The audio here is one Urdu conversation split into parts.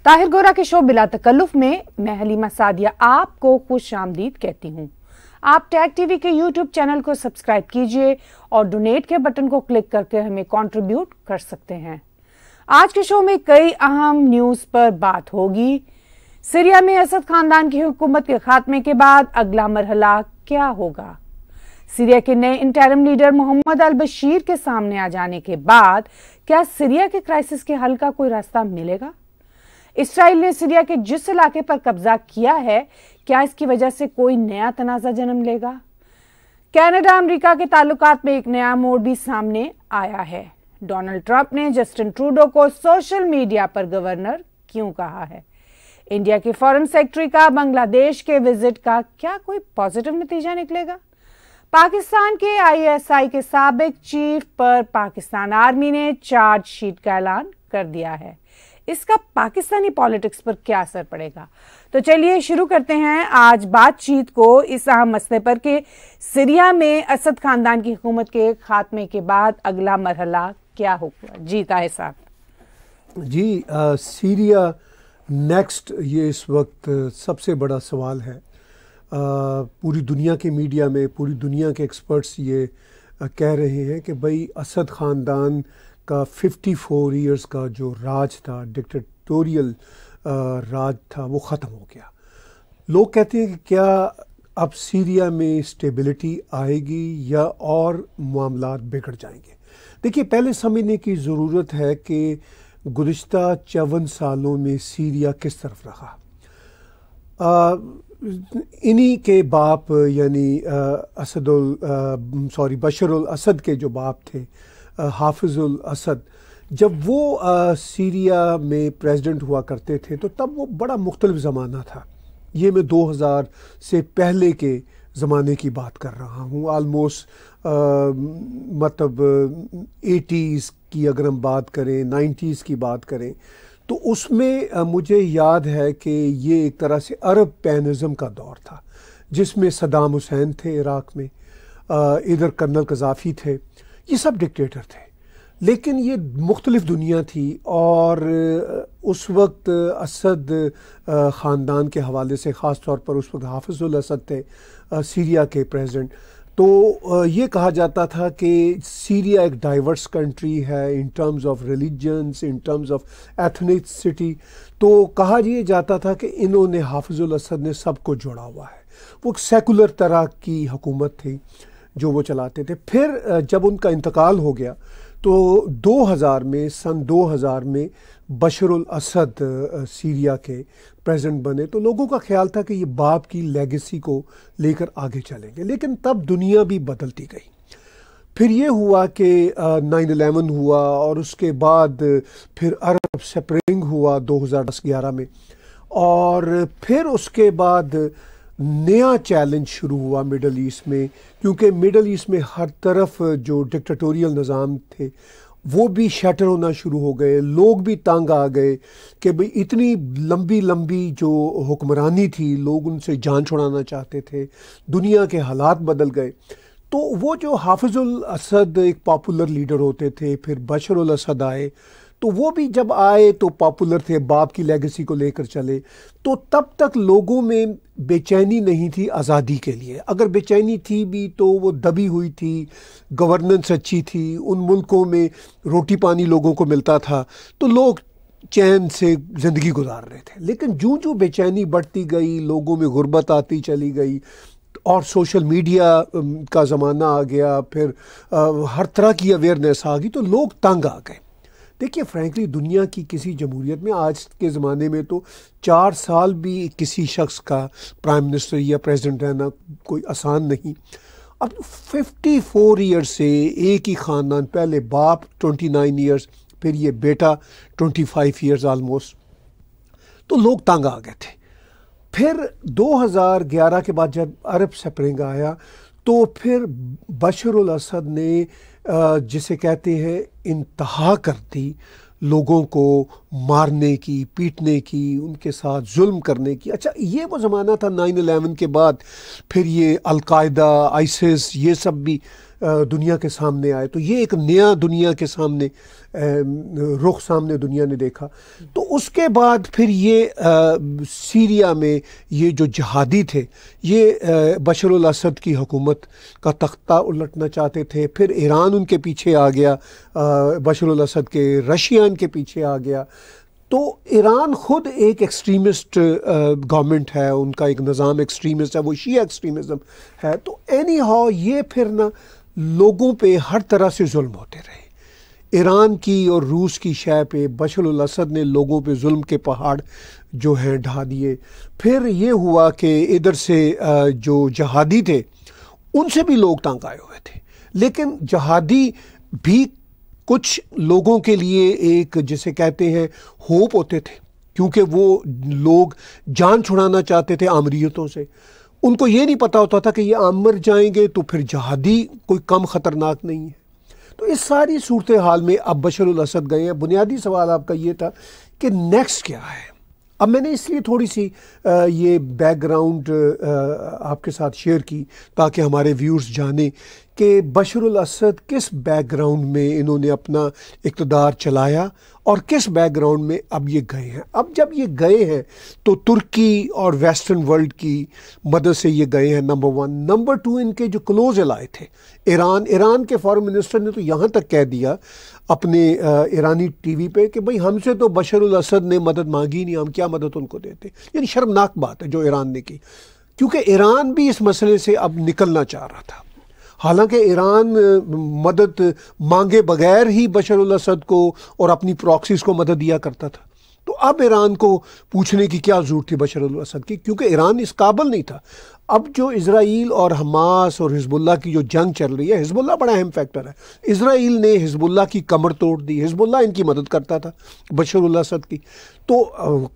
طاہر گورا کے شو بلا تکلف میں میں حلیمہ سعدیہ آپ کو خوش آمدید کہتی ہوں۔ آپ ٹیگ ٹی وی کے یوٹیوب چینل کو سبسکرائب کیجئے اور ڈونیٹ کے بٹن کو کلک کر کے ہمیں کنٹریبیوٹ کر سکتے ہیں۔ آج کے شو میں کئی اہم نیوز پر بات ہوگی۔ سیریا میں اسد خاندان کی حکومت کے خاتمے کے بعد اگلا مرحلہ کیا ہوگا؟ سیریا کے نئے انٹرم لیڈر محمد البشیر کے سامنے آ جانے کے بعد کیا سیریا کے کرائسس کے حل کا کوئی راستہ ملے گا؟ اسرائیل نے سیریا کے جس علاقے پر قبضہ کیا ہے، کیا اس کی وجہ سے کوئی نیا تنازع جنم لے گا؟ کینیڈا امریکہ کے تعلقات میں ایک نیا موڑ بھی سامنے آیا ہے۔ ڈونلڈ ٹرمپ نے جسٹن ٹروڈو کو سوشل میڈیا پر گورنر کیوں کہا ہے؟ انڈیا کے فارن سیکرٹری کا بنگلہ دیش کے وزٹ کا کیا کوئی پازیٹیو نتیجہ نکلے گا؟ پاکستان کے ISI کے سابق چیف پر پاکستان آرمی نے چارج شیٹ کا اعلان کر دیا ہے۔ اس کا پاکستانی پالیٹکس پر کیا اثر پڑے گا؟ تو چلیے شروع کرتے ہیں آج بات چیت کو اس اہم مسئلے پر کہ سیریا میں اسد خاندان کی حکومت کے خاتمے کے بعد اگلا مرحلہ کیا ہوگا؟ جی طاہر صاحب۔ جی سیریا نیکسٹ یہ اس وقت سب سے بڑا سوال ہے۔ پوری دنیا کے میڈیا میں پوری دنیا کے ایکسپرٹس یہ کہہ رہے ہیں کہ بھئی اسد خاندان کا 54 ایئرز کا جو راج تھا، ڈکٹیٹوریل راج تھا، وہ ختم ہو گیا۔ لوگ کہتے ہیں کہ کیا اب سیریا میں اسٹیبلٹی آئے گی یا اور معاملات بگڑ جائیں گے؟ دیکھیے، پہلے سمجھنے کی ضرورت ہے کہ گزشتہ 54 سالوں میں سیریا کس طرف رہا۔ انہی کے باپ یعنی بشر الاسد کے جو باپ تھے، حافظ الاسد، جب وہ سیریا میں پریزیڈنٹ ہوا کرتے تھے تو تب وہ بڑا مختلف زمانہ تھا۔ یہ میں 2000 سے پہلے کے زمانے کی بات کر رہا ہوں، آلموسٹ مطلب 80s کی اگر ہم بات کریں، 90s کی بات کریں تو اس میں مجھے یاد ہے کہ یہ ایک طرح سے عرب پینزم کا دور تھا، جس میں صدام حسین تھے عراق میں، ادھر کرنل قذافی تھے، یہ سب ڈکٹیٹر تھے، لیکن یہ مختلف دنیا تھی۔ اور اس وقت اسد خاندان کے حوالے سے، خاص طور پر اس وقت حافظ الاسد تھے سیریا کے پریزیڈنٹ، تو یہ کہا جاتا تھا کہ سیریا ایک ڈائیورس کنٹری ہے in terms of religions, in terms of ethnicity. تو کہا یہ جاتا تھا کہ انہوں نے، حافظ الاسد نے سب کو جوڑا ہوا ہے۔ وہ ایک سیکولر طرح کی حکومت تھی جو وہ چلاتے تھے۔ پھر جب ان کا انتقال ہو گیا تو 2000 میں، سن 2000 میں بشر الاسد سیریا کے پریزیڈنٹ بنے، تو لوگوں کا خیال تھا کہ یہ باپ کی لیگیسی کو لے کر آگے چلیں گے، لیکن تب دنیا بھی بدلتی گئی۔ پھر یہ ہوا کہ 9/11 ہوا، اور اس کے بعد پھر عرب سپرنگ ہوا 2010-11 میں، اور پھر اس کے بعد نیا چیلنج شروع ہوا مڈل ایسٹ میں، کیونکہ مڈل ایسٹ میں ہر طرف جو ڈکٹیٹوریل نظام تھے وہ بھی شیٹر ہونا شروع ہو گئے۔ لوگ بھی تنگ آ گئے کہ بھئی اتنی لمبی جو حکمرانی تھی، لوگ ان سے جان چھڑانا چاہتے تھے، دنیا کے حالات بدل گئے۔ تو وہ جو حافظ الاسد ایک پاپولر لیڈر ہوتے تھے، پھر بشر الاسد آئے، تو وہ بھی جب آئے تو پاپولر تھے، باپ کی لیگیسی کو لے کر چلے، تو تب تک لوگوں میں بے چینی نہیں تھی آزادی کے لیے۔ اگر بے چینی تھی بھی تو وہ دبی ہوئی تھی، گورننس اچھی تھی، ان ملکوں میں روٹی پانی لوگوں کو ملتا تھا، تو لوگ چین سے زندگی گزار رہے تھے۔ لیکن جو بے چینی بڑھتی گئی، لوگوں میں غربت آتی چلی گئی، اور سوشل میڈیا کا زمانہ آ گیا، پھر ہر طرح کی اویئرنیس آ گئی، تو لوگ تنگ آ گئے۔ دیکھیے، فرینکلی دنیا کی کسی جمہوریت میں آج کے زمانے میں تو 4 سال بھی کسی شخص کا پرائم منسٹر یا پریزیڈنٹ رہنا کوئی آسان نہیں۔ اب 54 ایئرز سے ایک ہی خاندان، پہلے باپ 29 ایئرز، پھر یہ بیٹا 25 ایئرز آلموسٹ، تو لوگ تنگ آ گئے تھے۔ پھر 2011 کے بعد جب عرب سپرنگ آیا تو پھر بشر الاسد نے جسے کہتے ہیں انتہا کر دی، لوگوں کو مارنے کی، پیٹنے کی، ان کے ساتھ ظلم کرنے کی. اچھا یہ وہ زمانہ تھا 9/11 کے بعد، پھر یہ القاعدہ، آئیسس، یہ سب بھی دنیا کے سامنے آئے. تو یہ ایک نیا دنیا کے سامنے رخ سامنے دنیا نے دیکھا. تو اس کے بعد پھر یہ سیریا میں یہ جو جہادی تھے، یہ بشر الاسد کی حکومت کا تختہ الٹنا چاہتے تھے. پھر ایران ان کے پیچھے آ گیا، بشر الاسد کے، رشیا ان کے پیچھے آ گیا. تو ایران خود ایک ایکسٹریمسٹ گورنمنٹ ہے، ان کا ایک نظام ایکسٹریمسٹ ہے، وہ شیعہ ایکسٹریمزم ہے. تو اینی ہاؤ یہ پھر نا لوگوں پہ ہر طرح سے ظلم ہوتے رہے. ایران کی اور روس کی شے پہ بشر الاسد نے لوگوں پہ ظلم کے پہاڑ جو ہیں ڈھا دیے. پھر یہ ہوا کہ ادھر سے جو جہادی تھے ان سے بھی لوگ تنگ آئے ہوئے تھے. لیکن جہادی بھی کچھ لوگوں کے لیے ایک جسے کہتے ہیں ہوپ ہوتے تھے، کیونکہ وہ لوگ جان چھڑانا چاہتے تھے آمریتوں سے. ان کو یہ نہیں پتا ہوتا تھا کہ یہ عام مر جائیں گے تو پھر جہادی کوئی کم خطرناک نہیں ہے. تو اس ساری صورتحال میں اب بشر الاسد گئے ہیں. بنیادی سوال آپ کا یہ تھا کہ نیکسٹ کیا ہے. اب میں نے اس لیے تھوڑی سی یہ بیک گراؤنڈ آپ کے ساتھ شیئر کی تاکہ ہمارے ویورز جانیں کہ بشر الاسد کس بیک گراؤنڈ میں انہوں نے اپنا اقتدار چلایا اور کس بیک گراؤنڈ میں اب یہ گئے ہیں. اب جب یہ گئے ہیں تو ترکی اور ویسٹرن ورلڈ کی مدد سے یہ گئے ہیں، نمبر 1. نمبر 2 ان کے جو کلوز الائے تھے ایران کے فارن منسٹر نے تو یہاں تک کہہ دیا اپنے ایرانی ٹی وی پہ کہ بھئی ہم سے تو بشر الاسد نے مدد مانگی نہیں، ہم کیا مدد ان کو دیتے. یعنی شرمناک بات ہے جو ایران نے کی، کیونکہ ایران بھی اس مسئلے سے اب نکلنا چاہ رہا تھا. حالانکہ ایران مدد مانگے بغیر ہی بشر الاسد کو اور اپنی پراکسیز کو مدد دیا کرتا تھا. تو اب ایران کو پوچھنے کی کیا ضرورت تھی بشر الاسد کی، کیونکہ ایران اس قابل نہیں تھا. اب جو اسرائیل اور حماس اور حزب اللہ کی جو جنگ چل رہی ہے، حزب اللہ بڑا اہم فیکٹر ہے. اسرائیل نے حزب اللہ کی کمر توڑ دی، حزب اللہ ان کی مدد کرتا تھا بشر الاسد کی. تو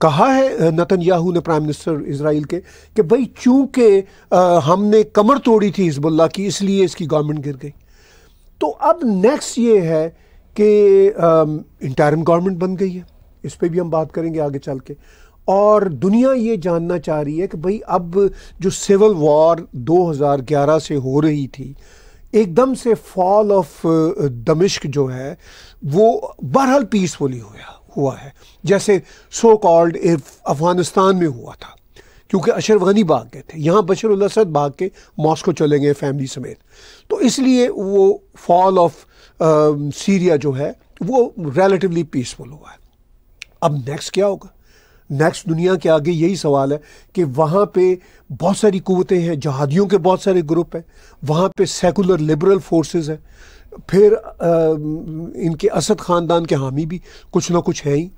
کہا ہے نتن یاہو نے، پرائم منسٹر اسرائیل کے، کہ بھئی چونکہ ہم نے کمر توڑی تھی حزب اللہ کی اس لیے اس کی گورنمنٹ گر گئی. تو اب نیکسٹ یہ ہے کہ انٹرم گورنمنٹ بن گئی ہے، اس پہ بھی ہم بات کریں گے آگے چل کے. اور دنیا یہ جاننا چاہ رہی ہے کہ بھئی اب جو سول وار 2011 سے ہو رہی تھی، ایک دم سے فال آف دمشق جو ہے وہ بہرحال پیسفلی ہوا ہے، جیسے سو کالڈ افغانستان میں ہوا تھا، کیونکہ اشرف غنی بھاگ گئے تھے. یہاں بشر الاسد بھاگ کے ماسکو چلے گئے فیملی سمیت. تو اس لیے وہ فال آف سیریا جو ہے وہ ریلیٹیولی پیسفل ہوا ہے. اب نیکسٹ کیا ہوگا؟ نیکسٹ دنیا کے آگے یہی سوال ہے کہ وہاں پہ بہت ساری قوتیں ہیں، جہادیوں کے بہت سارے گروپ ہیں، وہاں پہ سیکولر لبرل فورسز ہیں، پھر ان کے اسد خاندان کے حامی بھی کچھ نہ کچھ ہیں ہی.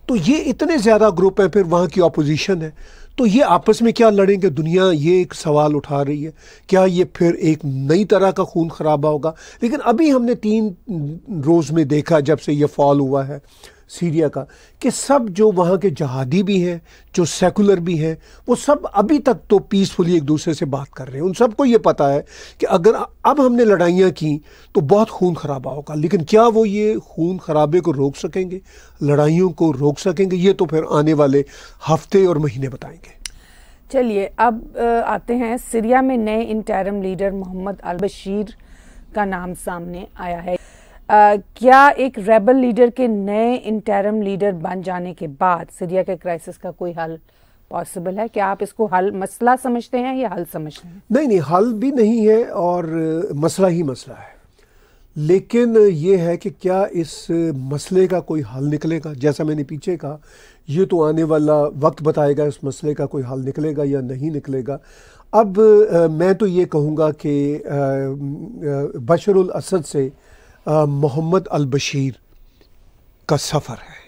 تو یہ اتنے زیادہ گروپ ہیں، پھر وہاں کی اپوزیشن ہے. تو یہ آپس میں کیا لڑیں گے؟ دنیا یہ ایک سوال اٹھا رہی ہے، کیا یہ پھر ایک نئی طرح کا خون خرابہ ہوگا؟ لیکن ابھی ہم نے 3 روز میں دیکھا جب سے یہ فال ہوا ہے سیریا کا، کہ سب جو وہاں کے جہادی بھی ہیں، جو سیکولر بھی ہیں، وہ سب ابھی تک تو پیسفلی ایک دوسرے سے بات کر رہے ہیں. ان سب کو یہ پتا ہے کہ اگر اب ہم نے لڑائیاں کی تو بہت خون خرابہ ہوگا. لیکن کیا وہ یہ خون خرابے کو روک سکیں گے، لڑائیوں کو روک سکیں گے؟ یہ تو پھر آنے والے ہفتے اور مہینے بتائیں گے. چلیے اب آتے ہیں سیریا میں نئے انٹرم لیڈر محمد البشیر کا نام سامنے آیا ہے. کیا ایک ریبل لیڈر کے نئے انٹرم لیڈر بن جانے کے بعد سیریا کے کرائسس کا کوئی حل پاسبل ہے؟ کیا آپ اس کو حل مسئلہ سمجھتے ہیں یا حل سمجھتے ہیں؟ نہیں، حل بھی نہیں ہے اور مسئلہ ہی مسئلہ ہے. لیکن یہ ہے کہ کیا اس مسئلے کا کوئی حل نکلے گا؟ جیسا میں نے پیچھے کہا، یہ تو آنے والا وقت بتائے گا اس مسئلے کا کوئی حل نکلے گا یا نہیں نکلے گا. اب میں تو یہ کہوں گا کہ بشر الاسد سے محمد البشیر کا سفر ہے.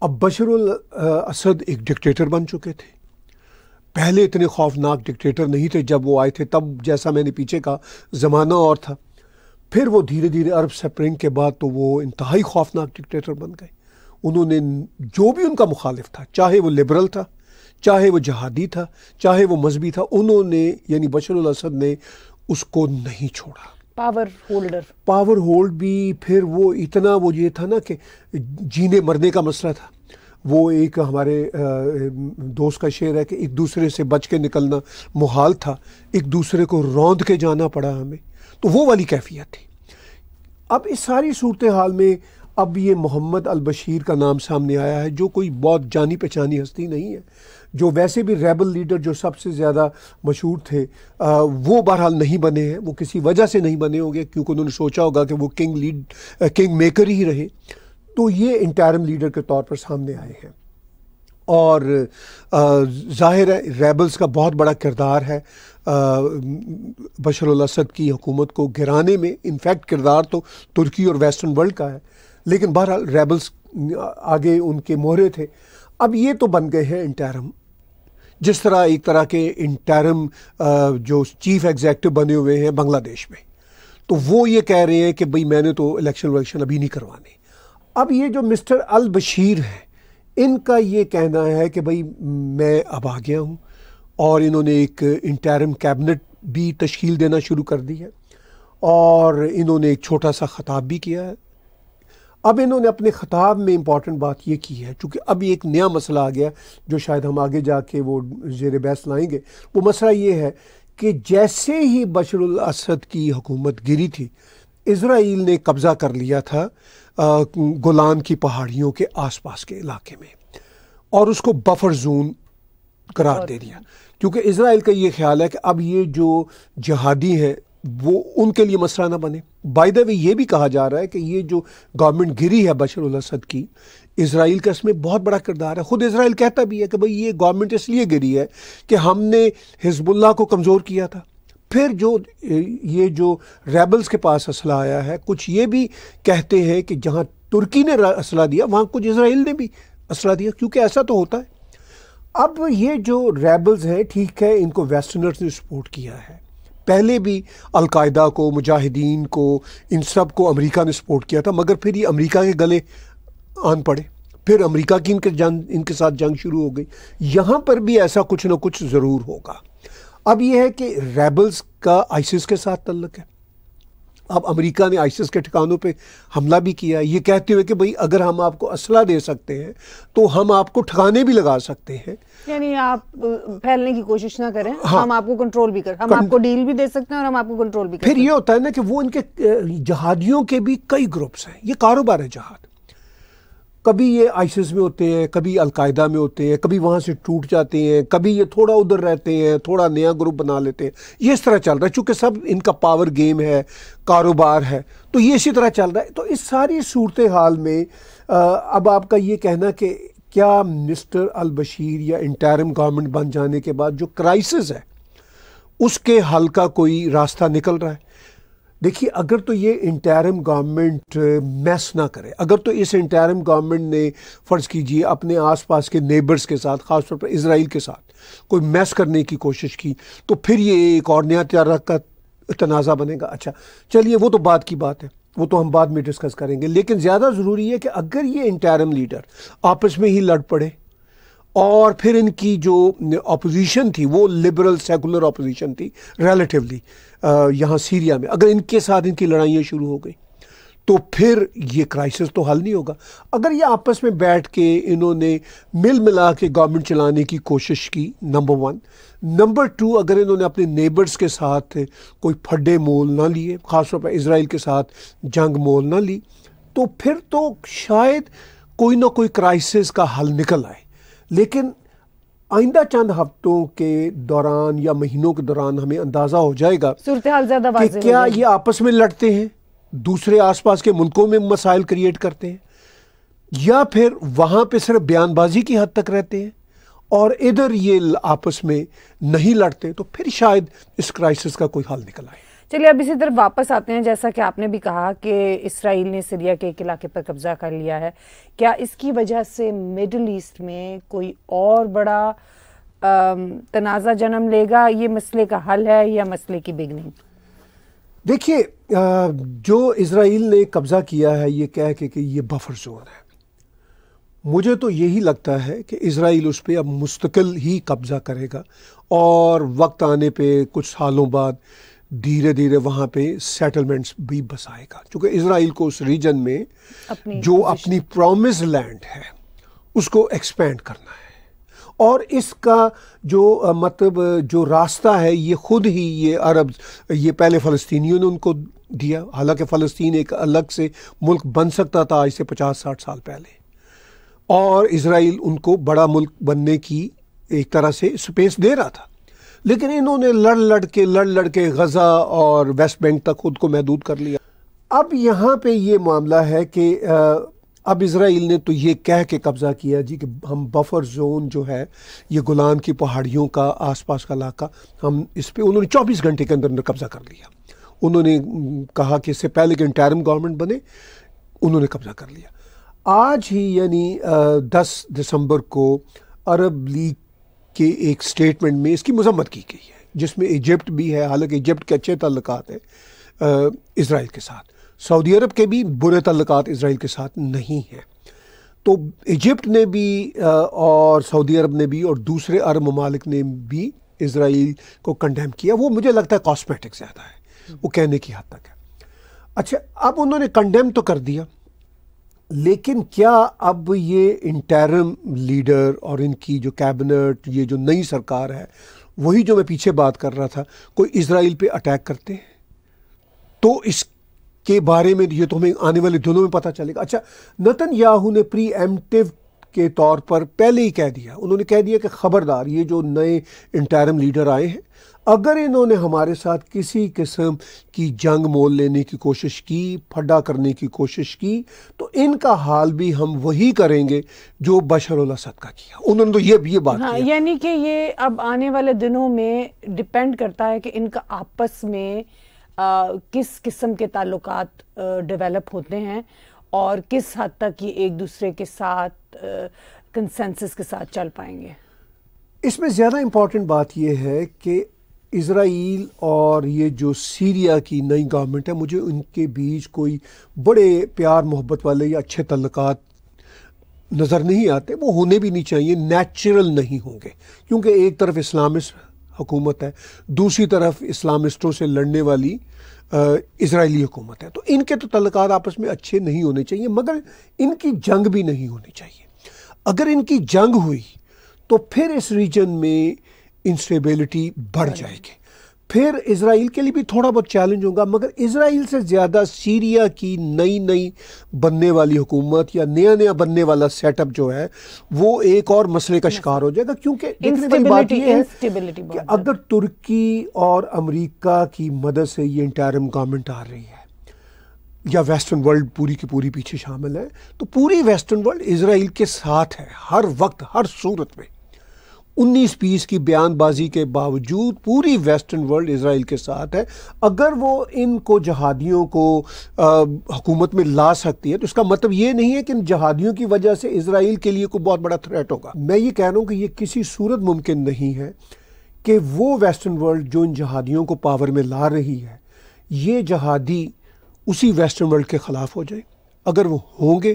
اب بشر الاسد ایک ڈکٹیٹر بن چکے تھے. پہلے اتنے خوفناک ڈکٹیٹر نہیں تھے جب وہ آئے تھے، تب جیسا میں نے پیچھے کہا زمانہ اور تھا. پھر وہ دھیرے دھیرے عرب سپرنگ کے بعد تو وہ انتہائی خوفناک ڈکٹیٹر بن گئے. انہوں نے جو بھی ان کا مخالف تھا، چاہے وہ لبرل تھا، چاہے وہ جہادی تھا، چاہے وہ مذہبی تھا، انہوں نے یعنی بشر الاسد نے اس کو نہیں چھوڑا. پاور ہولڈ بھی، پھر وہ اتنا وہ یہ تھا نا کہ جینے مرنے کا مسئلہ تھا. وہ ایک ہمارے دوست کا شعر ہے کہ ایک دوسرے سے بچ کے نکلنا محال تھا، ایک دوسرے کو روند کے جانا پڑا ہمیں. تو وہ والی کیفیت تھی. اب اس ساری صورتحال میں اب یہ محمد البشیر کا نام سامنے آیا ہے، جو کوئی بہت جانی پہچانی ہستی نہیں ہے، جو ویسے بھی ریبل لیڈر جو سب سے زیادہ مشہور تھے وہ بہرحال نہیں بنے ہیں. وہ کسی وجہ سے نہیں بنے ہوں گے، کیونکہ انہوں نے سوچا ہوگا کہ وہ کنگ میکر ہی رہے. تو یہ انٹرم لیڈر کے طور پر سامنے آئے ہیں. اور ظاہر ہے ریبلز کا بہت بڑا کردار ہے بشار الاسد کی حکومت کو گرانے میں. انفیکٹ کردار تو ترکی اور ویسٹرن ورلڈ کا ہے، لیکن بہرحال ریبلز آگے ان کے مہرے تھے. اب یہ تو بن گئے ہیں انٹرم، جس طرح ایک طرح کے انٹرم جو چیف ایگزیکٹو بنے ہوئے ہیں بنگلہ دیش میں، تو وہ یہ کہہ رہے ہیں کہ بھئی میں نے تو الیکشن ابھی نہیں کروانے. اب یہ جو مسٹر البشیر ہیں، ان کا یہ کہنا ہے کہ بھئی میں اب آ گیا ہوں، اور انہوں نے ایک انٹرم کیبنٹ بھی تشکیل دینا شروع کر دی ہے، اور انہوں نے ایک چھوٹا سا خطاب بھی کیا ہے. اب انہوں نے اپنے خطاب میں امپورٹنٹ بات یہ کی ہے، چونکہ اب ایک نیا مسئلہ آ گیا جو شاید ہم آگے جا کے وہ زیر بحث لائیں گے. وہ مسئلہ یہ ہے کہ جیسے ہی بشار الاسد کی حکومت گری تھی، اسرائیل نے قبضہ کر لیا تھا گولان کی پہاڑیوں کے آس پاس کے علاقے میں، اور اس کو بفر زون قرار دے دیا، کیونکہ اسرائیل کا یہ خیال ہے کہ اب یہ جو جہادی ہیں وہ ان کے لیے مسئلہ نہ بنے. بائی دا وے یہ بھی کہا جا رہا ہے کہ یہ جو گورنمنٹ گری ہے بشار الاسد کی، اسرائیل کا اس میں بہت بڑا کردار ہے. خود اسرائیل کہتا بھی ہے کہ بھئی یہ گورنمنٹ اس لیے گری ہے کہ ہم نے حزب اللہ کو کمزور کیا تھا. پھر یہ جو ریبلز کے پاس اسلحہ آیا ہے، کچھ یہ بھی کہتے ہیں کہ جہاں ترکی نے اسلحہ دیا وہاں کچھ اسرائیل نے بھی اسلحہ دیا، کیونکہ ایسا تو ہوتا ہے. اب یہ جو ریبلز ہیں، ٹھیک ہے ان کو ویسٹرنرز نے سپورٹ کیا ہے، پہلے بھی القاعدہ کو، مجاہدین کو، ان سب کو امریکہ نے سپورٹ کیا تھا، مگر پھر یہ امریکہ کے گلے آن پڑے، پھر امریکہ کی ان کے ساتھ جنگ شروع ہو گئی. یہاں پر بھی ایسا کچھ نہ کچھ ضرور ہوگا. اب یہ ہے کہ ریبلز کا آئسس کے ساتھ تعلق ہے. اب امریکہ نے آئسس کے ٹھکانوں پہ حملہ بھی کیا، یہ کہتے ہوئے کہ بھئی اگر ہم آپ کو اسلحہ دے سکتے ہیں تو ہم آپ کو ٹھکانے بھی لگا سکتے ہیں، یعنی آپ پھیلنے کی کوشش نہ کریں، ہم آپ کو کنٹرول بھی کریں، ہم آپ کو ڈیل بھی دے سکتے ہیں اور ہم آپ کو کنٹرول بھی کریں. پھر یہ ہوتا ہے نا کہ وہ ان کے جہادیوں کے بھی کئی گروپس ہیں، یہ کاروبار ہے جہاد. کبھی یہ آئسس میں ہوتے ہیں، کبھی القاعدہ میں ہوتے ہیں، کبھی وہاں سے ٹوٹ جاتے ہیں، کبھی یہ تھوڑا ادھر رہتے ہیں، تھوڑا نیا گروپ بنا لیتے ہیں. یہ اس طرح چل رہا ہے، چونکہ سب ان کا پاور گیم ہے، کاروبار ہے، تو یہ اسی طرح چل رہا ہے. تو اس ساری صورتحال میں اب آپ کا یہ کہنا کہ کیا مسٹر البشیر یا انٹرم گورنمنٹ بن جانے کے بعد جو کرائسس ہے اس کے حل کا کوئی راستہ نکل رہا ہے؟ دیکھیے، اگر تو یہ انٹرم گورنمنٹ میس نہ کرے، اگر تو اس انٹرم گورنمنٹ نے فرض کیجئے اپنے آس پاس کے نیبرز کے ساتھ، خاص طور پر اسرائیل کے ساتھ کوئی میس کرنے کی کوشش کی، تو پھر یہ ایک اور نیا طرح کا تنازع بنے گا. اچھا چلیے، وہ تو بعد کی بات ہے، وہ تو ہم بعد میں ڈسکس کریں گے. لیکن زیادہ ضروری ہے کہ اگر یہ انٹرم لیڈر آپس میں ہی لڑ پڑے، اور پھر ان کی جو اپوزیشن تھی وہ لبرل سیکولر اپوزیشن تھی ریلیٹیولی یہاں سیریا میں، اگر ان کے ساتھ ان کی لڑائیاں شروع ہو گئی تو پھر یہ کرائسس تو حل نہیں ہوگا. اگر یہ آپس میں بیٹھ کے انہوں نے مل ملا کے گورنمنٹ چلانے کی کوشش کی، نمبر 1. نمبر 2، اگر انہوں نے اپنے نیبرز کے ساتھ کوئی پھڈے مول نہ لیے، خاص طور پر اسرائیل کے ساتھ جنگ مول نہ لی، تو پھر تو شاید کوئی نہ کوئی کرائسس کا حل نکل آئے. لیکن آئندہ چند ہفتوں کے دوران یا مہینوں کے دوران ہمیں اندازہ ہو جائے گا صورتحال زیادہ واضح کہ کیا یہ آپس میں لڑتے ہیں، دوسرے آس پاس کے ملکوں میں مسائل کریٹ کرتے ہیں، یا پھر وہاں پہ صرف بیان بازی کی حد تک رہتے ہیں اور ادھر یہ آپس میں نہیں لڑتے. تو پھر شاید اس کرائسس کا کوئی حل نکل آئے. چلیے اب اسی طرف واپس آتے ہیں. جیسا کہ آپ نے بھی کہا کہ اسرائیل نے سیریا کے ایک علاقے پر قبضہ کر لیا ہے، کیا اس کی وجہ سے مڈل ایسٹ میں کوئی اور بڑا تنازع جنم لے گا؟ یہ مسئلے کا حل ہے یا مسئلے کی بگننگ؟ دیکھیے، جو اسرائیل نے قبضہ کیا ہے یہ کہہ کے کہ یہ بفر زون ہے، مجھے تو یہی لگتا ہے کہ اسرائیل اس پہ اب مستقل ہی قبضہ کرے گا، اور وقت آنے پہ کچھ سالوں بعد دھیرے دھیرے وہاں پہ سیٹلمنٹس بھی بسائے گا، چونکہ اسرائیل کو اس ریجن میں جو اپنی پرومس لینڈ ہے اس کو ایکسپینڈ کرنا ہے، اور اس کا جو مطلب جو راستہ ہے یہ خود ہی یہ عرب، یہ پہلے فلسطینیوں نے ان کو دیا، حالانکہ فلسطین ایک الگ سے ملک بن سکتا تھا آج سے 50-60 سال پہلے، اور اسرائیل ان کو بڑا ملک بننے کی ایک طرح سے اسپیس دے رہا تھا، لیکن انہوں نے لڑ لڑ کے غزہ اور ویسٹ بینک تک خود کو محدود کر لیا۔ اب یہاں پہ یہ معاملہ ہے کہ اب اسرائیل نے تو یہ کہہ کے قبضہ کیا جی کہ ہم بفر زون جو ہے یہ گولان کی پہاڑیوں کا آس پاس کا علاقہ، ہم اس پہ انہوں نے 24 گھنٹے کے اندر قبضہ کر لیا۔ انہوں نے کہا کہ اس سے پہلے کہ انٹرم گورنمنٹ بنے انہوں نے قبضہ کر لیا۔ آج ہی یعنی 10 دسمبر کو عرب لیگ کے ایک سٹیٹمنٹ میں اس کی مذمت کی گئی ہے، جس میں ایجپٹ بھی ہے، حالانکہ ایجپٹ کے اچھے تعلقات ہیں اسرائیل کے ساتھ، سعودی عرب کے بھی برے تعلقات اسرائیل کے ساتھ نہیں ہیں، تو ایجپٹ نے بھی اور سعودی عرب نے بھی اور دوسرے عرب ممالک نے بھی اسرائیل کو کنڈیم کیا۔ وہ مجھے لگتا ہے کاسمیٹک زیادہ ہے، وہ کہنے کی حد تک ہے۔ اچھا، اب انہوں نے کنڈیم تو کر دیا، لیکن کیا اب یہ انٹرم لیڈر اور ان کی جو کیبنٹ، یہ جو نئی سرکار ہے، وہی جو میں پیچھے بات کر رہا تھا، کوئی اسرائیل پہ اٹیک کرتے ہیں تو اس کے بارے میں یہ تو ہمیں آنے والے دنوں میں پتہ چلے گا۔ اچھا، نتن یاہو نے پری ایمپٹیو کے طور پر پہلے ہی کہہ دیا، انہوں نے کہہ دیا کہ خبردار یہ جو نئے انٹرم لیڈر آئے ہیں، اگر انہوں نے ہمارے ساتھ کسی قسم کی جنگ مول لینے کی کوشش کی، پھڈا کرنے کی کوشش کی، تو ان کا حال بھی ہم وہی کریں گے جو بشار الاسد کا کیا۔ انہوں نے تو یہ بات کیا، یعنی کہ یہ اب آنے والے دنوں میں ڈیپینڈ کرتا ہے کہ ان کا آپس میں کس قسم کے تعلقات ڈیولپ ہوتے ہیں اور کس حد تک یہ ایک دوسرے کے ساتھ کنسنسس کے ساتھ چل پائیں گے۔ اس میں زیادہ امپورٹنٹ بات یہ ہے کہ اسرائیل اور یہ جو سیریا کی نئی گورنمنٹ ہے، مجھے ان کے بیچ کوئی بڑے پیار محبت والے یا اچھے تعلقات نظر نہیں آتے، وہ ہونے بھی نہیں چاہیے، نیچرل نہیں ہوں گے، کیونکہ ایک طرف اسلامسٹ حکومت ہے، دوسری طرف اسلامسٹوں سے لڑنے والی اسرائیلی حکومت ہے، تو ان کے تو تعلقات آپس میں اچھے نہیں ہونے چاہیے، مگر ان کی جنگ بھی نہیں ہونی چاہیے۔ اگر ان کی جنگ ہوئی تو پھر اس ریجن میں انسٹیبلٹی بڑھ جائے گی، پھر اسرائیل کے لیے بھی تھوڑا بہت چیلنج ہوگا، مگر اسرائیل سے زیادہ سیریا کی نئی بننے والی حکومت یا نیا بننے والا سیٹ اپ جو ہے وہ ایک اور مسئلے کا شکار ہو جائے گا، کیونکہ دیکھنے والی بات یہ ہے کہ اگر ترکی اور امریکہ کی مدد سے یہ انٹرم گورنمنٹ آ رہی ہے یا ویسٹرن ورلڈ پوری کی پوری پیچھے شامل ہے، تو پوری ویسٹرن ورلڈ اسرائیل کے ساتھ ہے، ہر وقت ہر صورت میں 19-20 کی بیان بازی کے باوجود پوری ویسٹرن ورلڈ اسرائیل کے ساتھ ہے۔ اگر وہ ان کو جہادیوں کو حکومت میں لا سکتی ہے تو اس کا مطلب یہ نہیں ہے کہ ان جہادیوں کی وجہ سے اسرائیل کے لیے کوئی بہت بڑا تھریٹ ہوگا۔ میں یہ کہہ رہا ہوں کہ یہ کسی صورت ممکن نہیں ہے کہ وہ ویسٹرن ورلڈ جو ان جہادیوں کو پاور میں لا رہی ہے، یہ جہادی اسی ویسٹرن ورلڈ کے خلاف ہو جائے۔ اگر وہ ہوں گے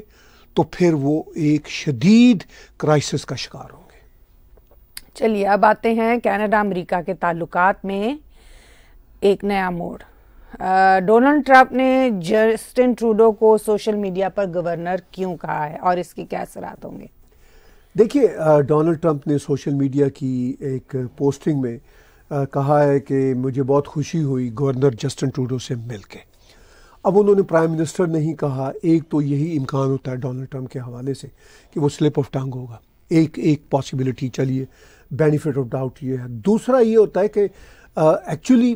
تو پھر وہ ایک شدید کرائسس کا شکار ہوں گے۔ چلیے اب آتے ہیں کینیڈا امریکہ کے تعلقات میں ایک نیا موڑ۔ ڈونلڈ ٹرمپ نے جسٹن ٹروڈو کو سوشل میڈیا پر گورنر کیوں کہا ہے اور اس کے کیا اثرات ہوں گے؟ دیکھیے، ڈونلڈ ٹرمپ نے سوشل میڈیا کی ایک پوسٹنگ میں کہا ہے کہ مجھے بہت خوشی ہوئی گورنر جسٹن ٹروڈو سے مل کے۔ اب انہوں نے پرائم منسٹر نہیں کہا، ایک تو یہی امکان ہوتا ہے ڈونلڈ ٹرمپ کے حوالے سے کہ وہ سلپ آف ٹنگ ہوگا، ایک پاسبلٹی، چلیے بینیفٹ آف ڈاؤٹ یہ ہے۔ دوسرا یہ ہوتا ہے کہ ایکچولی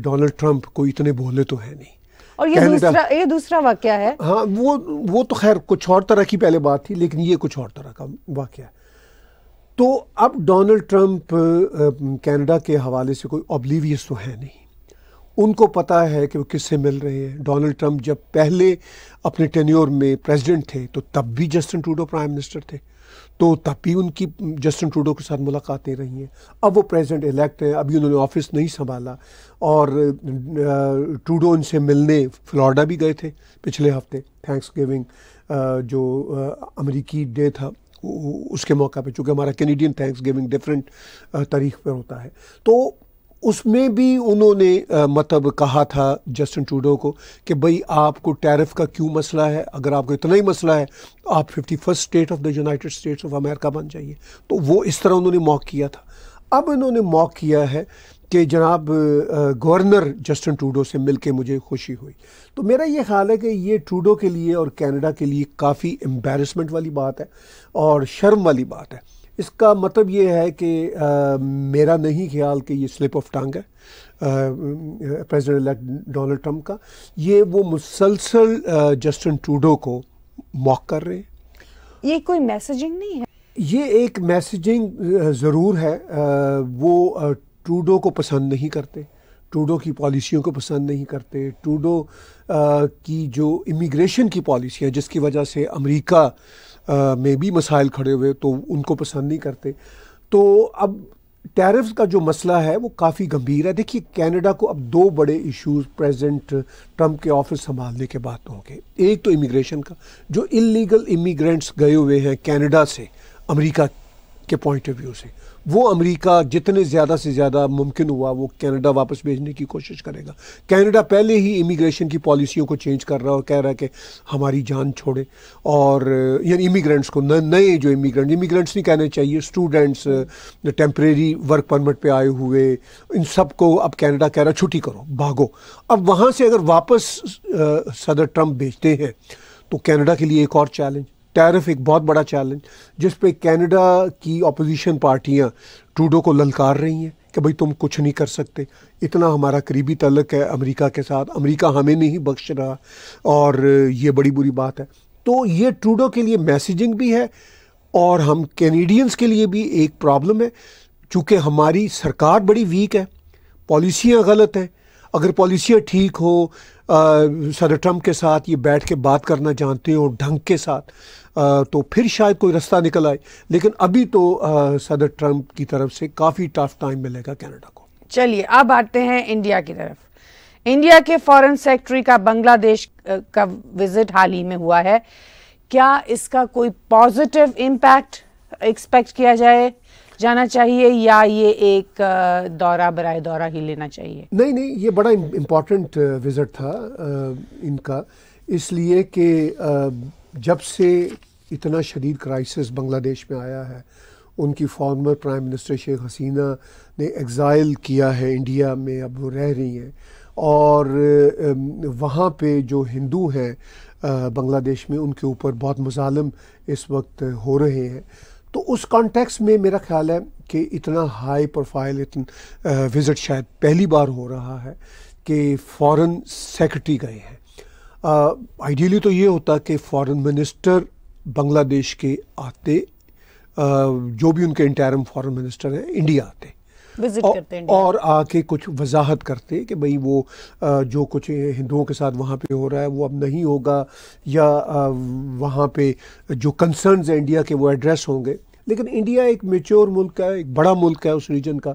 ڈونلڈ ٹرمپ کوئی اتنے بولے تو ہے نہیں، اور یہ دوسرا واقعہ ہے۔ ہاں، وہ تو خیر کچھ اور طرح کی پہلے بات تھی، لیکن یہ کچھ اور طرح کا واقعہ ہے۔ تو اب ڈونلڈ ٹرمپ کینیڈا کے حوالے سے کوئی اوبلیویس تو ہے نہیں، ان کو پتہ ہے کہ وہ کس سے مل رہے ہیں۔ ڈونلڈ ٹرمپ جب پہلے اپنے ٹینیور میں پریزیڈنٹ تھے تو تب بھی جسٹن ٹروڈو پرائم منسٹر تھے، تو تب بھی ان کی جسٹن ٹروڈو کے ساتھ ملاقاتیں رہی ہیں۔ اب وہ پریزیڈنٹ الیکٹ ہیں، ابھی انہوں نے آفس نہیں سنبھالا، اور ٹروڈو ان سے ملنے فلوریڈا بھی گئے تھے پچھلے ہفتے، تھینکس گیونگ جو امریکی ڈے تھا اس کے موقع پہ، چونکہ ہمارا کینیڈین تھینکس گیونگ ڈفرینٹ تاریخ پر ہوتا ہے، تو اس میں بھی انہوں نے مطلب کہا تھا جسٹن ٹروڈو کو کہ بھئی آپ کو ٹیرف کا کیوں مسئلہ ہے، اگر آپ کو اتنا ہی مسئلہ ہے آپ 51st state of the United States of America بن جائیے. تو وہ اس طرح انہوں نے موک کیا تھا. اب انہوں نے موک کیا ہے کہ جناب گورنر جسٹن ٹروڈو سے مل کے مجھے خوشی ہوئی. تو میرا یہ خیال ہے کہ یہ ٹروڈو کے لیے اور کینیڈا کے لیے کافی امبیرسمنٹ والی بات ہے اور شرم والی بات ہے. اس کا مطلب یہ ہے کہ میرا نہیں خیال کہ یہ سلپ آف ٹنگ ہے پریزیڈنٹ الیکٹ ڈونلڈ ٹرمپ کا. یہ وہ مسلسل جسٹن ٹروڈو کو موک کر رہے ہیں. یہ کوئی میسیجنگ نہیں ہے؟ یہ ایک میسیجنگ ضرور ہے. وہ ٹروڈو کو پسند نہیں کرتے، ٹروڈو کی پالیسیوں کو پسند نہیں کرتے، ٹروڈو کی جو امیگریشن کی پالیسی ہے جس کی وجہ سے امریکہ میں بھی مسائل کھڑے ہوئے تو ان کو پسند نہیں کرتے. تو اب ٹیرفز کا جو مسئلہ ہے وہ کافی گمبھیر ہے. دیکھیے کینیڈا کو اب دو بڑے ایشوز پریزیڈنٹ ٹرمپ کے آفس سنبھالنے کے بعد ہوں گے. ایک تو امیگریشن کا، جو انلیگل امیگرینٹس گئے ہوئے ہیں کینیڈا سے امریکہ کے پوائنٹ آف ویو سے، وہ امریکہ جتنے زیادہ سے زیادہ ممکن ہوا وہ کینیڈا واپس بھیجنے کی کوشش کرے گا. کینیڈا پہلے ہی امیگریشن کی پالیسیوں کو چینج کر رہا ہے اور کہہ رہا ہے کہ ہماری جان چھوڑے. اور یعنی امیگرینٹس کو، نئے جو امیگرینٹس نہیں کہنے چاہیے، اسٹوڈنٹس، ٹیمپریری ورک پرمٹ پہ آئے ہوئے، ان سب کو اب کینیڈا کہہ رہا ہے چھٹی کرو، بھاگو. اب وہاں سے اگر واپس صدر ٹرمپ بھیجتے ہیں تو کینیڈا کے لیے ایک اور چیلنج، ٹیرف ایک بہت بڑا چیلنج جس پہ کینیڈا کی اپوزیشن پارٹیاں ٹروڈو کو للکار رہی ہیں کہ بھئی تم کچھ نہیں کر سکتے، اتنا ہمارا قریبی تعلق ہے امریکہ کے ساتھ، امریکہ ہمیں نہیں بخش رہا اور یہ بڑی بری بات ہے. تو یہ ٹروڈو کے لیے میسیجنگ بھی ہے اور ہم کینیڈینز کے لیے بھی ایک پرابلم ہے چونکہ ہماری سرکار بڑی ویک ہے، پالیسیاں غلط ہیں. اگر پالیسیاں ٹھیک ہو، صدر ٹرمپ کے ساتھ یہ بیٹھ کے بات کرنا جانتے ہو ڈھنگ کے ساتھ، تو پھر شاید کوئی رستہ نکل آئے. لیکن ابھی تو صدر ٹرمپ کی طرف سے کافی ٹف ٹائم ملے گا کینیڈا کو. چلیے اب آتے ہیں انڈیا کی طرف. انڈیا کے فارن سیکرٹری کا بنگلہ دیش کا وزٹ حال ہی میں ہوا ہے. کیا اس کا کوئی پازیٹیو امپیکٹ ایکسپیکٹ کیا جانا چاہیے یا یہ ایک دورہ برائے دورہ ہی لینا چاہیے؟ نہیں، یہ بڑا امپورٹنٹ وزٹ تھا ان کا، اس لیے کہ جب سے اتنا شدید کرائسس بنگلہ دیش میں آیا ہے، ان کی former prime minister Sheikh Hasina نے ایگزائل کیا ہے انڈیا میں، اب وہ رہ رہی ہیں اور وہاں پہ جو ہندو ہیں بنگلہ دیش میں ان کے اوپر بہت مظالم اس وقت ہو رہے ہیں. تو اس کانٹیکس میں میرا خیال ہے کہ اتنا ہائی پروفائل وزٹ شاید پہلی بار ہو رہا ہے کہ فارن سیکرٹری گئے ہیں. آئیڈیلی تو یہ ہوتا کہ فارن منسٹر بنگلہ دیش کے آتے، جو بھی ان کے انٹرم فارن منسٹر ہیں انڈیا آتے اور آ کے کچھ وضاحت کرتے کہ بھئی وہ جو کچھ ہندوؤں کے ساتھ وہاں پہ ہو رہا ہے وہ اب نہیں ہوگا، یا وہاں پہ جو کنسرنز ہیں انڈیا کے وہ ایڈریس ہوں گے. لیکن انڈیا ایک میچور ملک ہے، ایک بڑا ملک ہے اس ریجن کا،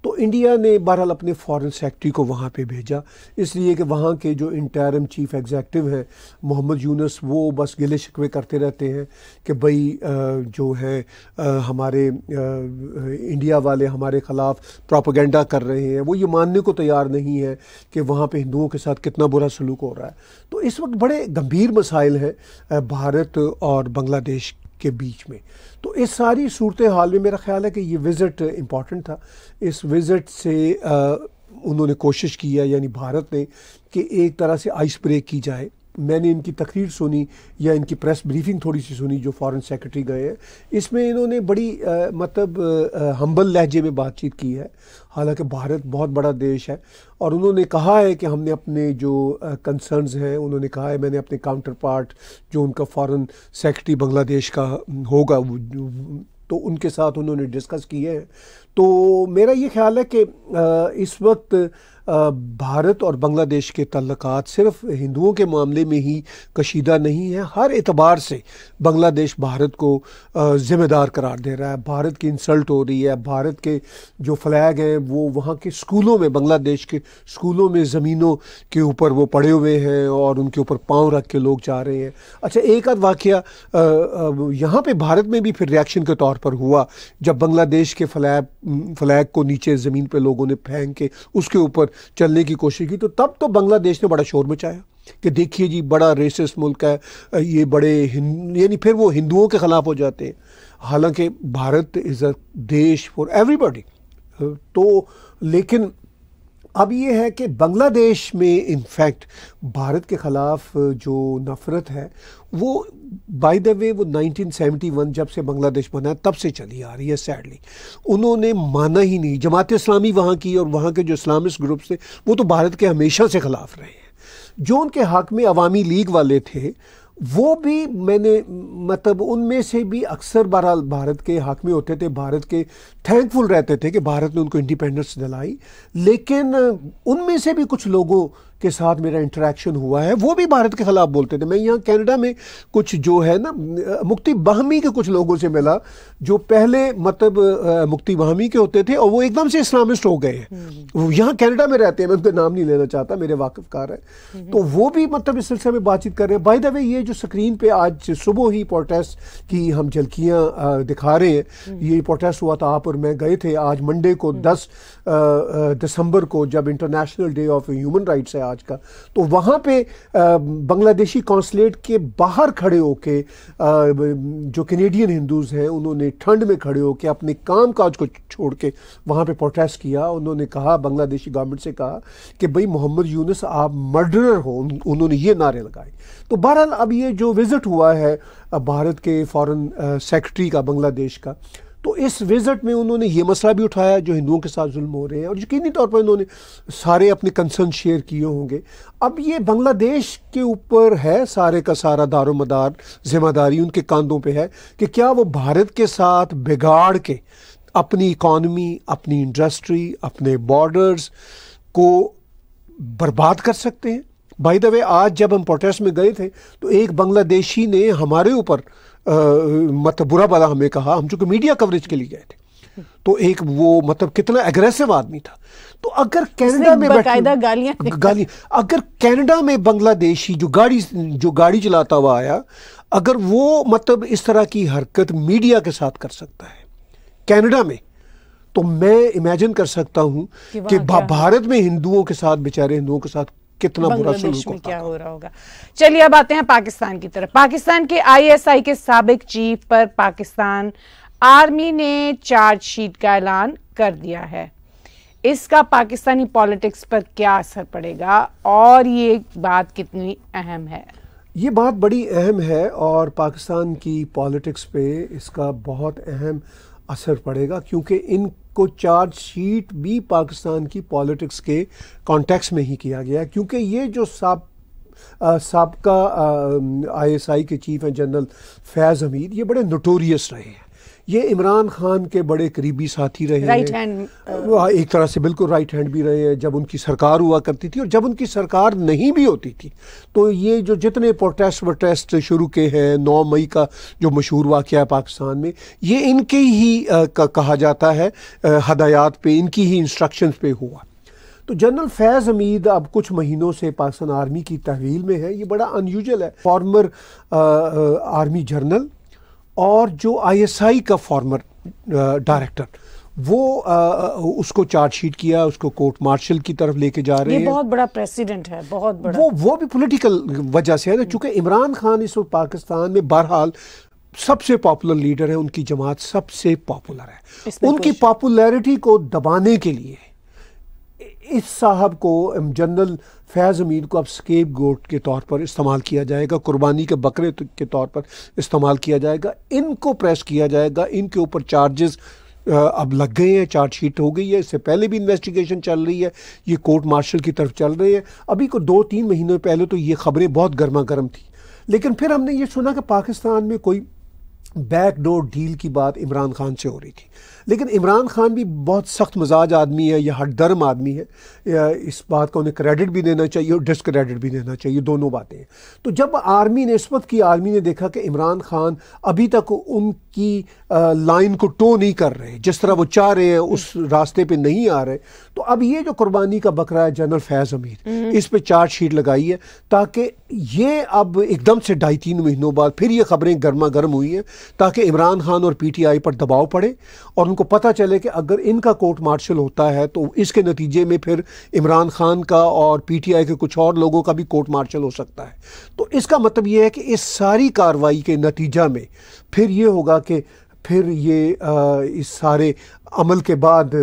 تو انڈیا نے بہرحال اپنے فارن سیکرٹری کو وہاں پہ بھیجا، اس لیے کہ وہاں کے جو انٹرم چیف ایگزیکٹو ہیں محمد یونس، وہ بس گلے شکوے کرتے رہتے ہیں کہ بھئی جو ہے ہمارے انڈیا والے ہمارے خلاف پروپیگنڈا کر رہے ہیں. وہ یہ ماننے کو تیار نہیں ہے کہ وہاں پہ ہندوؤں کے ساتھ کتنا برا سلوک ہو رہا ہے. تو اس وقت بڑے گمبھیر مسائل ہیں بھارت اور بنگلہ دیش کے بیچ میں. تو اس ساری صورتحال میں میرا خیال ہے کہ یہ وزٹ امپورٹنٹ تھا. اس وزٹ سے انہوں نے کوشش کی ہے، یعنی بھارت نے، کہ ایک طرح سے آئس بریک کی جائے. میں نے ان کی تقریر سنی یا ان کی پریس بریفنگ تھوڑی سی سنی جو فارن سیکرٹری گئے ہیں، اس میں انہوں نے بڑی مطلب ہمبل لہجے میں بات چیت کی ہے. حالانکہ بھارت بہت بڑا دیش ہے اور انہوں نے کہا ہے کہ ہم نے اپنے جو کنسرنز ہیں، انہوں نے کہا ہے میں نے اپنے کاؤنٹر پارٹ جو ان کا فارن سیکرٹری بنگلہ دیش کا ہوگا تو ان کے ساتھ انہوں نے ڈسکس کیے ہیں. تو میرا یہ خیال ہے کہ اس وقت بھارت اور بنگلہ دیش کے تعلقات صرف ہندوؤں کے معاملے میں ہی کشیدہ نہیں ہے، ہر اعتبار سے بنگلہ دیش بھارت کو ذمہ دار قرار دے رہا ہے، بھارت کی انسلٹ ہو رہی ہے، بھارت کے جو فلیگ ہیں وہ وہاں کے سکولوں میں، بنگلہ دیش کے سکولوں میں زمینوں کے اوپر وہ پڑے ہوئے ہیں اور ان کے اوپر پاؤں رکھ کے لوگ جا رہے ہیں۔ اچھا، ایک آدھ واقعہ یہاں پہ بھارت میں بھی پھر ریاکشن کے طور پر ہوا جب بنگلہ دیش کے فلیگ کو نیچے زمین پہ لوگوں نے پھینک کے اس کے اوپر چلنے کی کوشش کی، تو تب تو بنگلہ دیش نے بڑا شور مچایا کہ دیکھیے جی بڑا ریسسٹ ملک ہے یہ، بڑے یعنی پھر وہ ہندوؤں کے خلاف ہو جاتے ہیں، حالانکہ بھارت از اے دیش فار ایوری باڈی۔ تو لیکن اب یہ ہے کہ بنگلہ دیش میں انفیکٹ بھارت کے خلاف جو نفرت ہے وہ بائی دا وے وہ 1971 جب سے بنگلہ دیش بنا ہے تب سے چلی آ رہی ہے۔ سیڈلی انہوں نے مانا ہی نہیں، جماعت اسلامی وہاں کی اور وہاں کے جو اسلامسٹ گروپس تھے وہ تو بھارت کے ہمیشہ سے خلاف رہے ہیں۔ جو ان کے حق میں عوامی لیگ والے تھے وہ بھی میں نے مطلب ان میں سے بھی اکثر بہرحال بھارت کے حق میں ہوتے تھے، بھارت کے تھینک فل رہتے تھے کہ بھارت نے ان کو انڈیپینڈنس دلائی، لیکن ان میں سے بھی کچھ لوگوں کے ساتھ میرا انٹریکشن ہوا ہے وہ بھی بھارت کے خلاف بولتے تھے۔ میں یہاں کینیڈا میں کچھ جو ہے نا مکتی باہمی کے کچھ لوگوں سے ملا جو پہلے مطلب مکتی باہمی کے ہوتے تھے اور وہ ایک دم سے اسلامسٹ ہو گئے ہیں، وہ یہاں کینیڈا میں رہتے ہیں، میں ان کا نام نہیں لینا چاہتا، میرے واقف کار ہے، تو وہ بھی مطلب اس سلسلے میں بات چیت کر رہے ہیں۔ بائی دا وے یہ جو سکرین پہ آج صبح ہی پروٹیسٹ کی ہم جھلکیاں دکھا رہے ہیں، یہ پروٹیسٹ ہوا تھا، آپ اور میں گئے تھے آج منڈے کو 10 دسمبر کو جب international day of human rights ہے آج کا، تو وہاں پہ بنگلہ دیشی قونصلیٹ کے باہر کھڑے ہو کے جو کینیڈین ہندوز ہیں انہوں نے ٹھنڈ میں کھڑے ہو کے اپنے کام کاج کو چھوڑ کے وہاں پہ پروٹیسٹ کیا۔ انہوں نے کہا، بنگلہ دیشی گورنمنٹ سے کہا کہ بھئی محمد یونس آپ مرڈرر ہو، انہوں نے یہ نعرے لگائے۔ تو بہرحال اب یہ جو وزٹ ہوا ہے بھارت کے فارن سیکرٹری کا بنگلہ دیش کا، تو اس وزٹ میں انہوں نے یہ مسئلہ بھی اٹھایا جو ہندوؤں کے ساتھ ظلم ہو رہے ہیں، اور یقینی طور پر انہوں نے سارے اپنے کنسرن شیئر کیے ہوں گے۔ اب یہ بنگلہ دیش کے اوپر ہے سارے کا سارا دار و مدار، ذمہ داری ان کے کاندھوں پہ ہے کہ کیا وہ بھارت کے ساتھ بگاڑ کے اپنی اکانومی، اپنی انڈسٹری، اپنے بارڈرز کو برباد کر سکتے ہیں۔ بائی دا وے آج جب ہم پروٹیسٹ میں گئے تھے تو ایک بنگلہ دیشی نے ہمارے اوپر مطلب برا بلا ہمیں کہا، ہم چونکہ میڈیا کوریج کے لیے گئے تھے، تو ایک وہ مطلب کتنا ایگریسو آدمی تھا۔ تو اگر کینیڈا میں گالیاں اگر کینیڈا میں بنگلہ دیشی جو گاڑی چلاتا ہوا آیا، اگر وہ مطلب اس طرح کی حرکت میڈیا کے ساتھ کر سکتا ہے کینیڈا میں، تو میں امیجن کر سکتا ہوں کہ بھارت میں ہندوؤں کے ساتھ، بیچارے ہندوؤں کے ساتھ کتنا برا سلوک میں کیا ہو رہا ہوگا۔ چلیے اب آتے ہیں پاکستان کی طرف۔ پاکستان کے ISI کے سابق چیف پر پاکستان آرمی نے چارج شیٹ کا اعلان کر دیا ہے۔ اس کا پاکستانی پالیٹکس پر کیا اثر پڑے گا اور یہ بات کتنی اہم ہے؟ یہ بات بڑی اہم ہے اور پاکستان کی پالیٹکس پہ اس کا بہت اہم اثر پڑے گا، کیونکہ ان کو چارج شیٹ بھی پاکستان کی پالیٹکس کے کانٹیکس میں ہی کیا گیا ہے، کیونکہ یہ جو سابقہ ISI کے چیف ہیں جنرل فیض حمید، یہ بڑے نوٹوریس رہے ہیں، یہ عمران خان کے بڑے قریبی ساتھی رہے ہیں، ایک طرح سے بالکل رائٹ ہینڈ بھی رہے ہیں جب ان کی سرکار ہوا کرتی تھی، اور جب ان کی سرکار نہیں بھی ہوتی تھی تو یہ جو جتنے پروٹیسٹ شروع کے ہیں، 9 مئی کا جو مشہور واقعہ ہے پاکستان میں، یہ ان کے ہی کہا جاتا ہے ہدایات پہ، ان کی ہی انسٹرکشنز پہ ہوا۔ تو جنرل فیض حمید اب کچھ مہینوں سے پاکستان آرمی کی تحویل میں ہے، یہ بڑا انیوژل ہے، فارمر آرمی جنرل اور جو ISI کا فارمر ڈائریکٹر، وہ اس کو چارج شیٹ کیا، اس کو کورٹ مارشل کی طرف لے کے جا رہے ہیں۔ یہ بہت بڑا پریسیڈنٹ ہے، بہت بڑا، وہ بھی پولیٹیکل وجہ سے ہے نا، چونکہ عمران خان اس وقت پاکستان میں بہرحال سب سے پاپولر لیڈر ہے، ان کی جماعت سب سے پاپولر ہے، ان کی پاپولیرٹی کو دبانے کے لیے اس صاحب کو، جنرل فیض حمید کو اب اسکیپ گوٹ کے طور پر استعمال کیا جائے گا، قربانی کے بکرے کے طور پر استعمال کیا جائے گا، ان کو پریس کیا جائے گا، ان کے اوپر چارجز اب لگ گئے ہیں، چارج شیٹ ہو گئی ہے، اس سے پہلے بھی انویسٹیگیشن چل رہی ہے، یہ کورٹ مارشل کی طرف چل رہے ہیں، ابھی کو 2-3 مہینے پہلے تو یہ خبریں بہت گرما گرم تھی، لیکن پھر ہم نے یہ سنا کہ پاکستان میں کوئی بیک ڈور ڈیل کی بات عمران خان سے ہو رہی تھی، لیکن عمران خان بھی بہت سخت مزاج آدمی ہے، یہ ہٹ درم آدمی ہے، اس بات کا انہیں کریڈٹ بھی دینا چاہیے اور ڈس کریڈٹ بھی دینا چاہیے، دونوں باتیں ہیں۔ تو جب آرمی نے اس وقت کی آرمی نے دیکھا کہ عمران خان ابھی تک ان کی لائن کو ٹو نہیں کر رہے، جس طرح وہ چاہ رہے ہیں اس راستے پہ نہیں آ رہے، تو اب یہ جو قربانی کا بکرا ہے جنرل فیض حمید، اس پہ چارج شیٹ لگائی ہے تاکہ یہ اب ایک دم سے 2.5-3 مہینوں بعد پھر یہ خبریں گرما گرم ہوئی ہیں تاکہ عمران خان اور پی ٹی آئی پر دباؤ پڑے اور ان کو پتہ چلے کہ اگر ان کا کورٹ مارشل ہوتا ہے تو اس کے نتیجے میں پھر عمران خان کا اور پی ٹی آئی کے کچھ اور لوگوں کا بھی کورٹ مارشل ہو سکتا ہے۔ تو اس کا مطلب یہ ہے کہ اس ساری کارروائی کے نتیجہ میں پھر یہ ہوگا کہ پھر یہ اس سارے عمل کے بعد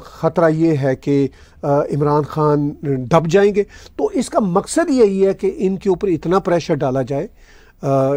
خطرہ یہ ہے کہ عمران خان دب جائیں گے۔ تو اس کا مقصد یہی ہے کہ ان کے اوپر اتنا پریشر ڈالا جائے،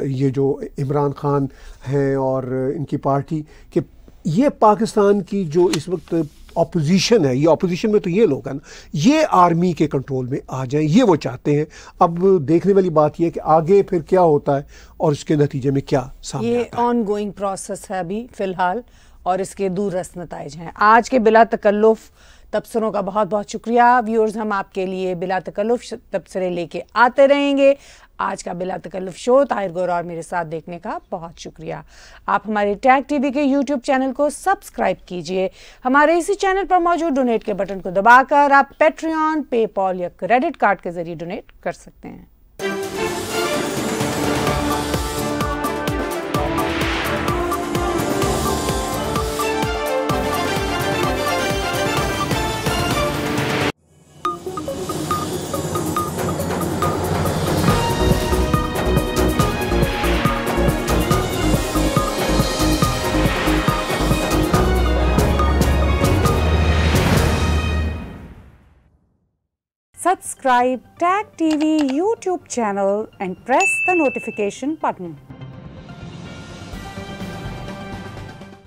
یہ جو عمران خان ہیں اور ان کی پارٹی، کہ یہ پاکستان کی جو اس وقت اپوزیشن ہے، یہ اپوزیشن میں تو یہ لوگ ہیں نا، یہ آرمی کے کنٹرول میں آ جائیں، یہ وہ چاہتے ہیں۔ اب دیکھنے والی بات یہ ہے کہ آگے پھر کیا ہوتا ہے اور اس کے نتیجے میں کیا سامنے آتا ہے۔ یہ آن گوئنگ پروسیس ہے ابھی فی الحال، اور اس کے دور رس نتائج ہیں۔ آج کے بلا تکلف تبصروں کا بہت بہت شکریہ ویورز، ہم آپ کے لیے بلا تکلف تبصرے لے کے آتے رہیں گے۔ آج کا بلا تکلف شو طاہر گور اور میرے ساتھ دیکھنے کا بہت شکریہ۔ آپ ہمارے ٹیگ ٹی وی کے یوٹیوب چینل کو سبسکرائب کیجئے، ہمارے اسی چینل پر موجود ڈونیٹ کے بٹن کو دبا کر آپ پیٹریون، پے پال یا کریڈٹ کارڈ کے ذریعے ڈونیٹ کر سکتے ہیں۔ Subscribe Tag TV YouTube channel and press the notification button.